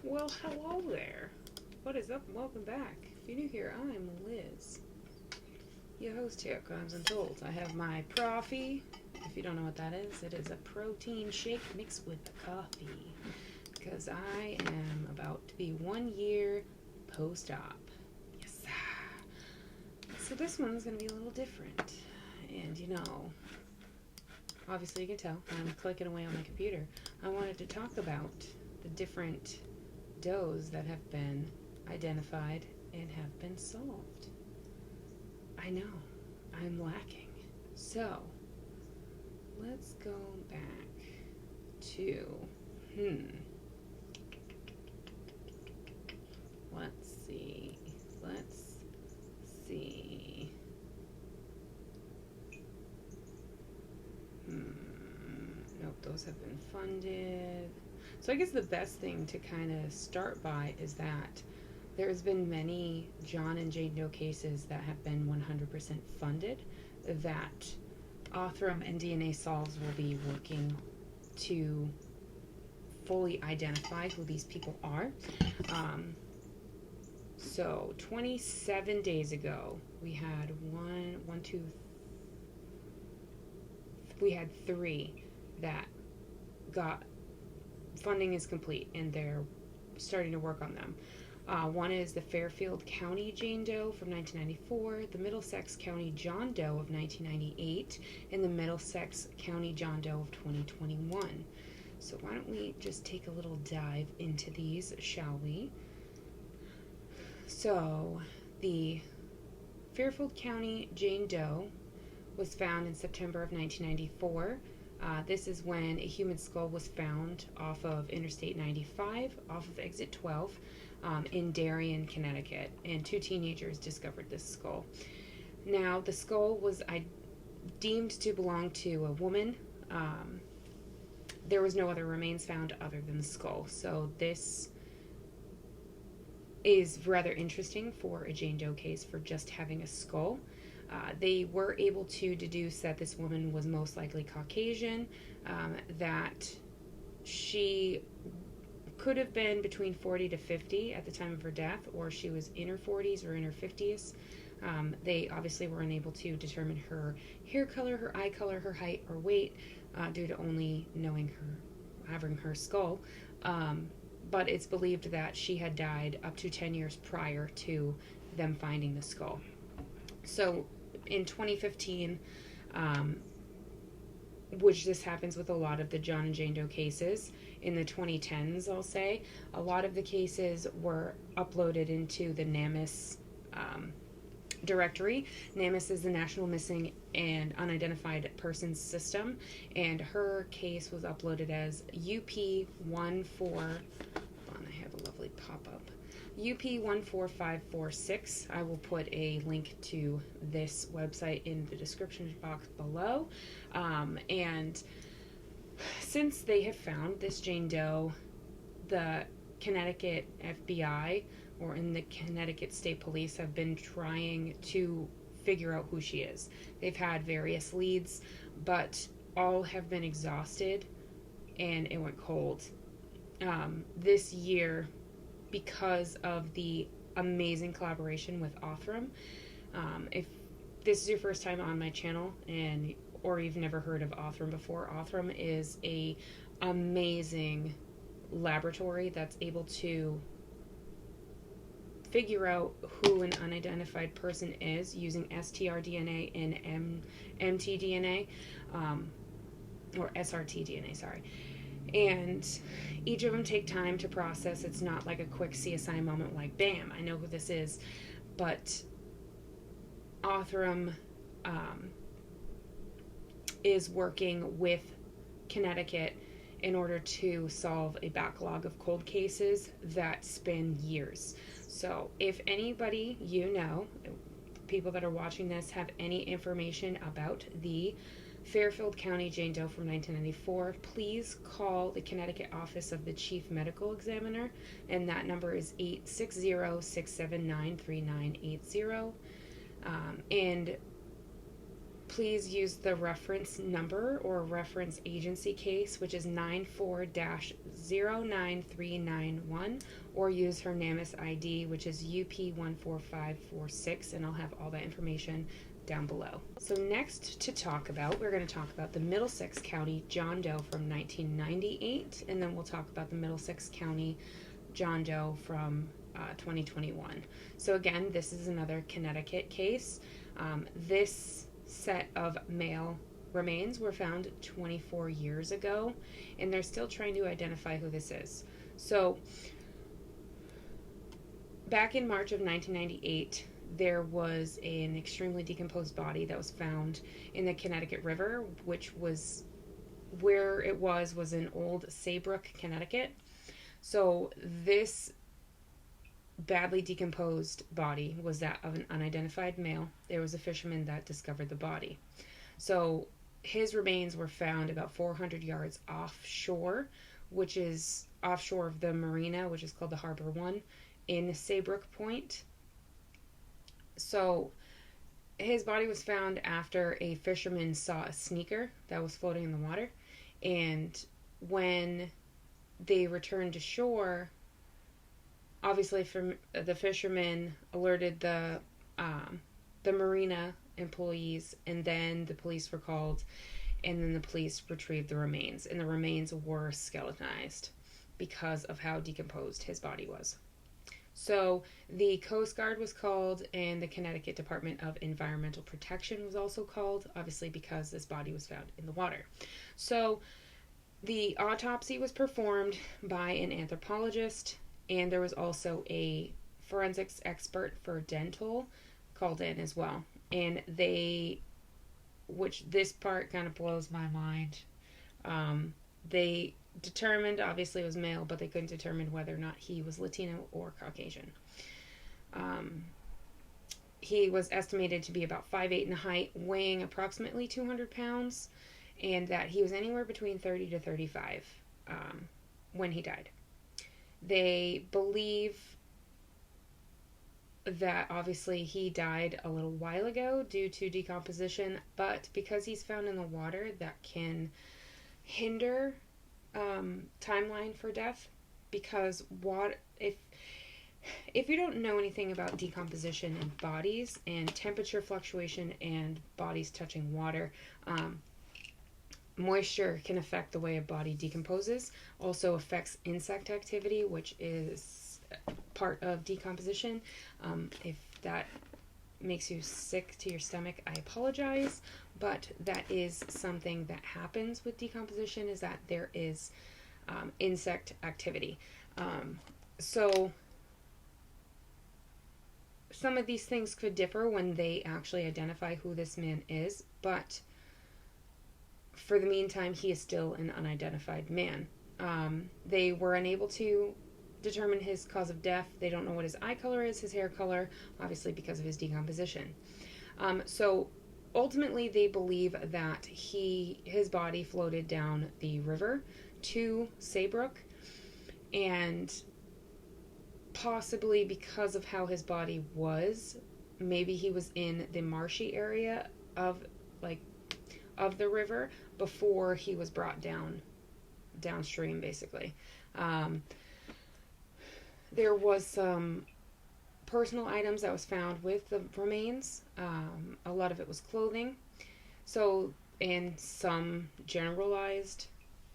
Well, hello there. What is up? Welcome back. If you're new here, I'm Liz, your host here at Crimes Untold. I have my Profi. If you don't know what that is, it is a protein shake mixed with coffee. Because I am about to be 1 year post-op. Yes. So this one's going to be a little different. And obviously you can tell I'm clicking away on my computer. I wanted to talk about the different does that have been identified and have been solved. I know, I'm lacking. So, let's go back to, let's see. Nope, those have been funded. So I guess the best thing to kind of start by is that there's been many John and Jane Doe cases that have been 100% funded that Othram and DNA Solves will be working to fully identify who these people are. So 27 days ago, we had we had 3 that got funding is complete and they're starting to work on them. One is the Fairfield County Jane Doe from 1994, the Middlesex County John Doe of 1998, and the Middlesex County John Doe of 2021. So why don't we just take a little dive into these, shall we? So the Fairfield County Jane Doe was found in September of 1994. This is when a human skull was found off of Interstate 95, off of Exit 12, in Darien, Connecticut, and 2 teenagers discovered this skull. Now, the skull was deemed to belong to a woman. There was no other remains found other than the skull, so this is rather interesting for a Jane Doe case for just having a skull. They were able to deduce that this woman was most likely Caucasian, that she could have been between 40 to 50 at the time of her death, or she was in her 40s or in her 50s. They obviously were unable to determine her hair color, her eye color, her height, or weight due to only knowing her, having her skull. But it's believed that she had died up to 10 years prior to them finding the skull. So in 2015, which this happens with a lot of the John and Jane Doe cases, in the 2010s, I'll say, a lot of the cases were uploaded into the NamUs directory. NamUs is the National Missing and Unidentified Persons System, and her case was uploaded as UP14, hold on, I have a lovely pop-up, UP14546. I will put a link to this website in the description box below. And since they have found this Jane Doe, the Connecticut FBI or in the Connecticut State Police have been trying to figure out who she is. They've had various leads, but all have been exhausted and it went cold. This year, because of the amazing collaboration with Othram. If this is your first time on my channel or you've never heard of Othram before, Othram is a amazing laboratory that's able to figure out who an unidentified person is using strDNA and mtDNA, or srtDNA, sorry. And each of them take time to process. It's not like a quick CSI moment like, bam, I know who this is. But Othram is working with Connecticut in order to solve a backlog of cold cases that span years. So if anybody people that are watching this, have any information about the Fairfield County Jane Doe from 1994, please call the Connecticut office of the Chief Medical Examiner, and that number is 860-679-3980. And please use the reference number or reference agency case, which is 94-09391, or use her NamUs ID, which is UP14546, and I'll have all that information down below. So next we're going to talk about the Middlesex County John Doe from 1998, and then we'll talk about the Middlesex County John Doe from 2021. So again, this is another Connecticut case. This set of male remains were found 24 years ago, and they're still trying to identify who this is. So back in March of 1998, there was an extremely decomposed body that was found in the Connecticut River, which was where it was in Old Saybrook, Connecticut. So this badly decomposed body was that of an unidentified male. There was a fisherman that discovered the body. So his remains were found about 400 yards offshore, which is offshore of the marina, which is called the Harbor One, in Saybrook Point. So his body was found after a fisherman saw a sneaker that was floating in the water, and when they returned to shore, obviously the fishermen alerted the marina employees, and then the police were called, and then the police retrieved the remains, and the remains were skeletonized because of how decomposed his body was. So the Coast Guard was called, and the Connecticut Department of Environmental Protection was also called, obviously because this body was found in the water. So the autopsy was performed by an anthropologist, and there was also a forensics expert for dental called in as well. And which this part kind of blows my mind, they determined, obviously it was male, but they couldn't determine whether or not he was Latino or Caucasian. He was estimated to be about 5'8" in height, weighing approximately 200 pounds, and that he was anywhere between 30 to 35 when he died. They believe that obviously he died a little while ago due to decomposition, but because he's found in the water, that can hinder timeline for death, because if you don't know anything about decomposition in bodies and temperature fluctuation and bodies touching water, moisture can affect the way a body decomposes, also affects insect activity, which is part of decomposition. If that makes you sick to your stomach, I apologize, but that is something that happens with decomposition, is that there is insect activity. So some of these things could differ when they actually identify who this man is, but for the meantime, he is still an unidentified man. They were unable to determine his cause of death. They don't know what his eye color is, his hair color, obviously because of his decomposition. So ultimately, they believe that his body floated down the river to Saybrook, and possibly because of how his body was, maybe he was in the marshy area of the river before he was brought downstream, basically. There was some personal items that was found with the remains. A lot of it was clothing. And some generalized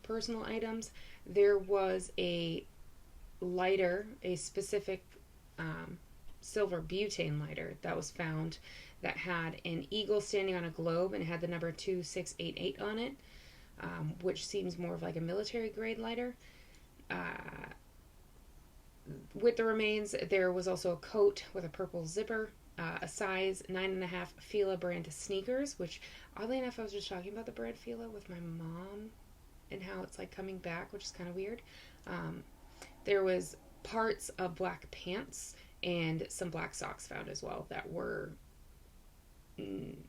personal items. There was a lighter, a specific silver butane lighter that was found that had an eagle standing on a globe, and it had the number 2688 on it, which seems more of like a military grade lighter. With the remains, there was also a coat with a purple zipper, a size 9.5 Fila brand sneakers, which oddly enough, I was just talking about the brand Fila with my mom and how it's like coming back, which is kind of weird. There was parts of black pants and some black socks found as well that were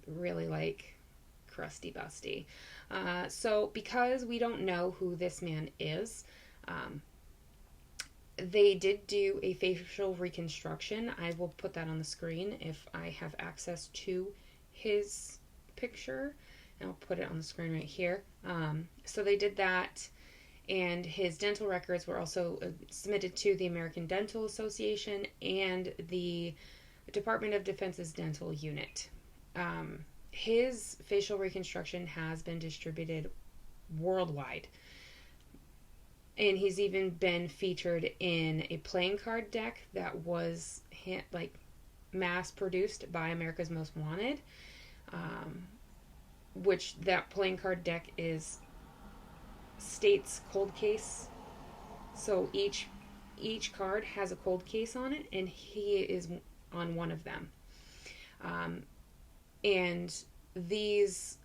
really like crusty busty. So because we don't know who this man is, they did do a facial reconstruction. I will put that on the screen if I have access to his picture, and I'll put it on the screen right here. So they did that, and his dental records were also submitted to the American Dental Association and the Department of Defense's dental unit. His facial reconstruction has been distributed worldwide, and he's even been featured in a playing card deck that was mass produced by America's Most Wanted, which that playing card deck is states cold case. So each card has a cold case on it, and he is on one of them. And these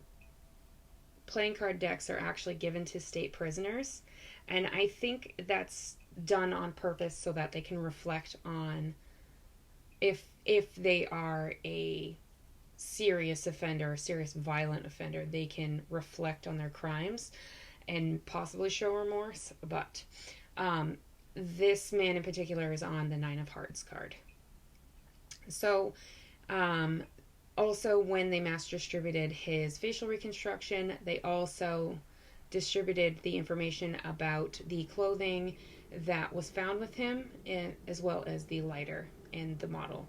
playing card decks are actually given to state prisoners, and I think that's done on purpose so that they can reflect on if they are a serious offender, a serious violent offender, they can reflect on their crimes and possibly show remorse. But this man in particular is on the 9 of Hearts card. So also, when they mass distributed his facial reconstruction, they also distributed the information about the clothing that was found with him, as well as the lighter and the model.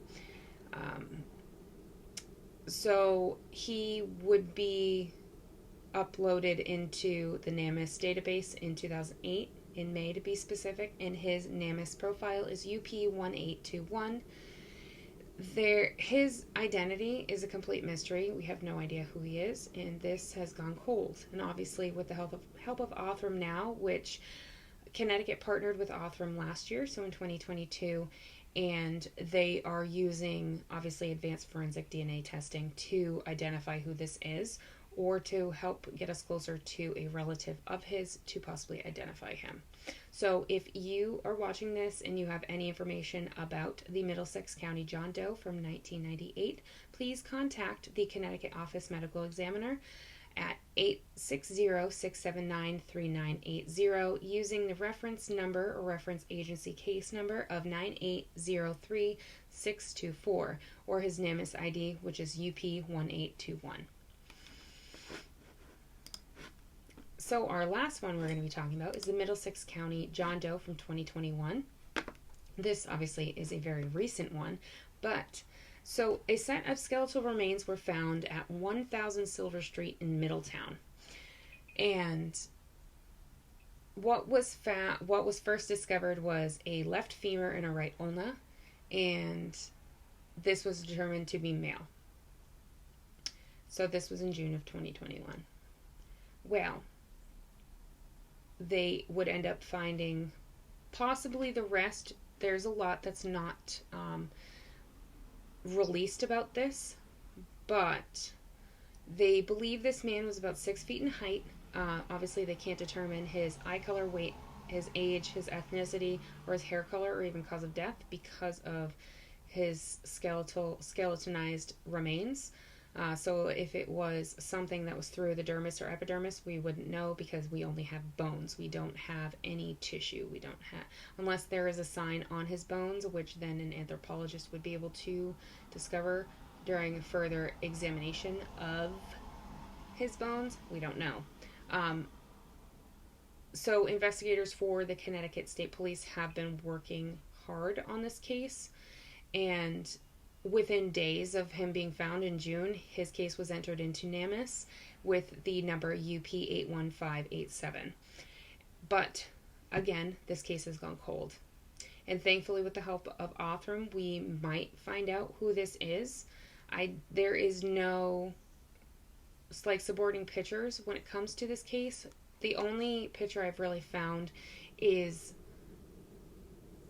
So he would be uploaded into the NamUs database in 2008, in May to be specific, and his NamUs profile is UP1821. His identity is a complete mystery. We have no idea who he is, and this has gone cold. And obviously, with the help of Othram now, which Connecticut partnered with Othram last year, so in 2022, and they are using, obviously, advanced forensic DNA testing to identify who this is, or to help get us closer to a relative of his to possibly identify him. So if you are watching this and you have any information about the Middlesex County John Doe from 1998, please contact the Connecticut Office Medical Examiner at 860-679-3980 using the reference number or reference agency case number of 9803624 or his NamUs ID, which is UP1821. So our last one we're going to be talking about is the Middlesex County John Doe from 2021. This obviously is a very recent one, but so a set of skeletal remains were found at 1000 Silver Street in Middletown. And what was first discovered was a left femur and a right ulna, and this was determined to be male. So this was in June of 2021. Well, they would end up finding possibly the rest. There's a lot that's not released about this, but they believe this man was about 6 feet in height. Obviously, they can't determine his eye color, weight, his age, his ethnicity, or his hair color, or even cause of death because of his skeletonized remains. So if it was something that was through the dermis or epidermis, we wouldn't know because we only have bones. We don't have any tissue. We don't have, unless there is a sign on his bones, which then an anthropologist would be able to discover during further examination of his bones. We don't know. So investigators for the Connecticut State Police have been working hard on this case, and within days of him being found in June, his case was entered into NamUs with the number UP81587. But again, this case has gone cold. And thankfully, with the help of Othram, we might find out who this is. There is no subordinating pictures when it comes to this case. The only picture I've really found is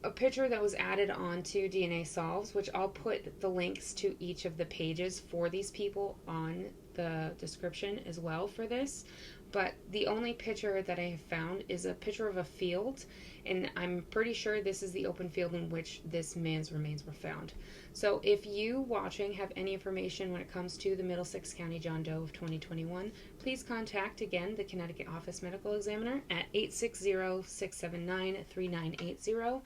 a picture that was added onto DNA Solves, which I'll put the links to each of the pages for these people on the description as well for this. But the only picture that I have found is a picture of a field, and I'm pretty sure this is the open field in which this man's remains were found. So if you watching have any information when it comes to the Middlesex County John Doe of 2021, please contact again the Connecticut Office Medical Examiner at 860-679-3980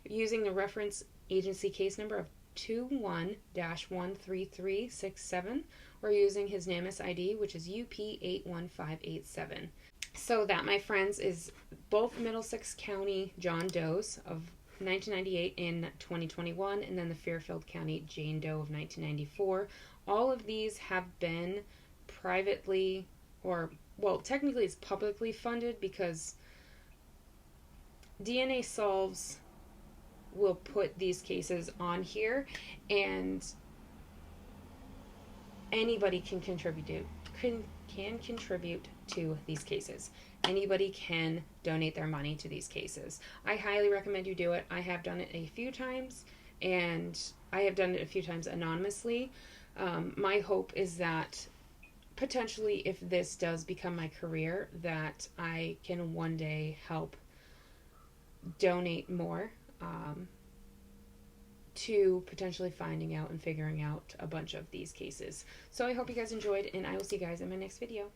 using the reference agency case number of 521-13367 or using his NamUs ID, which is UP81587. So that, my friends, is both Middlesex County John Does of 1998 and 2021, and then the Fairfield County Jane Doe of 1994. All of these have been privately, or, well, technically it's publicly funded, because DNA Solves will put these cases on here, and anybody can contribute to these cases. Anybody can donate their money to these cases. I highly recommend you do it. I have done it a few times, and I have done it a few times anonymously. My hope is that potentially, if this does become my career, that I can one day help donate more to potentially finding out and figuring out a bunch of these cases. So I hope you guys enjoyed, and I will see you guys in my next video.